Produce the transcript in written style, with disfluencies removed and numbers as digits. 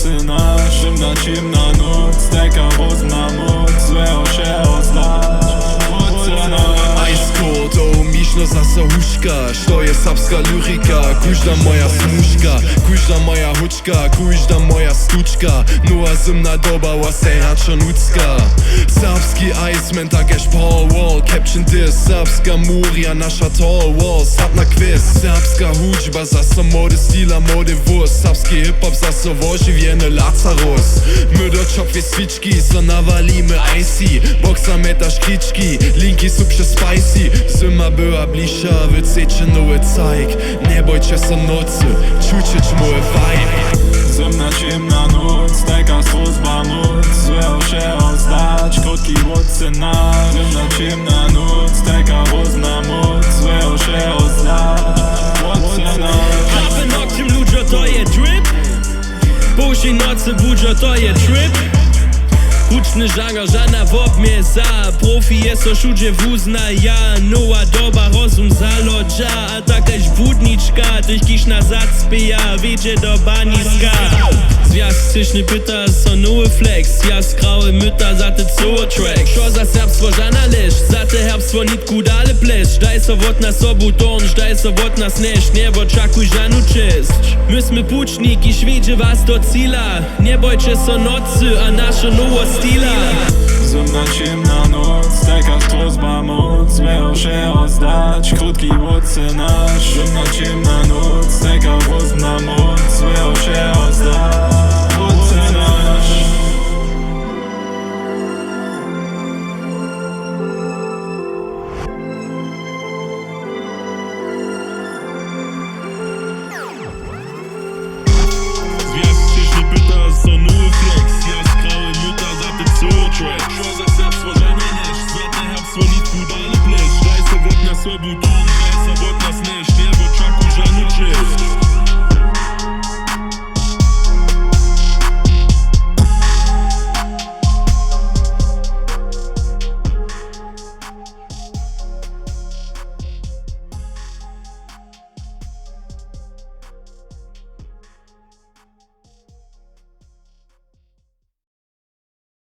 łocyna, ciemna noc, taka rozna moc, złego się oznać. Ice Cold, oh mišno zase huškaš, to je sapska lyrika. Kužda moja smuška, kužda moja hučka, kužda moja stučka. Nova zimna doba, was rača nucka. Sapski Iceman, tak ješ Paul Wall, Caption Diss, sapska Muria, nasza Tall Wall, sap na quiz. Sapska hudžba, zase mode stila, mode wurst. Sapski hip-hop, zase voživjene Lazarus. My do čopwie svički, so nawalimy icy. Boxa meta škrički, linki sú przy spicy. Zima była bliższa, wycejcie nowy cajk. Nie bojcie się nocy, czuć mój vibe. Zimna, ciemna noc, taka służba moc, złego się oznać. Krótki łocyna, ciemna noc, taka rozna moc, złego się oznać. Prawy nokiem ludzie to je drip, później nocy budzio to je trip. Huczny żanger, żadna wop mnie za. Profi jest o szudzie wuzna, ja. Nowa doba, rozum zalodża. A takaś budniczka, tych kisz na zacpija, wiecie do baniska. Zwiastyczny pyta, so nowy flex. Jaskrawe myta za te co track. Szo za serbstwo żana lisz, za te herbstwo nitku dale plesz. Daj so wot na sobu torn, daj so wot na snesz. Nie oczakuj żanu czyst. Myśmy puczniki, świecie was do cila. Nie bojcie so nocy, a nasze nowo stila. Zimna, ciemna noc, taka służba moc, złego się oznać. Krótki łocyna, ciemna noc, taka rozna moc, złego się oznać. Zwiastyczny pyta, so nowy flex. Jaskrawe myta za te co track. Szo za serbstwo żana lisz, za te herbstwo nitku dale plesz. Daj so wot na sobu torn, daj so wot na snesz. Nie oczakuj żanu czyst.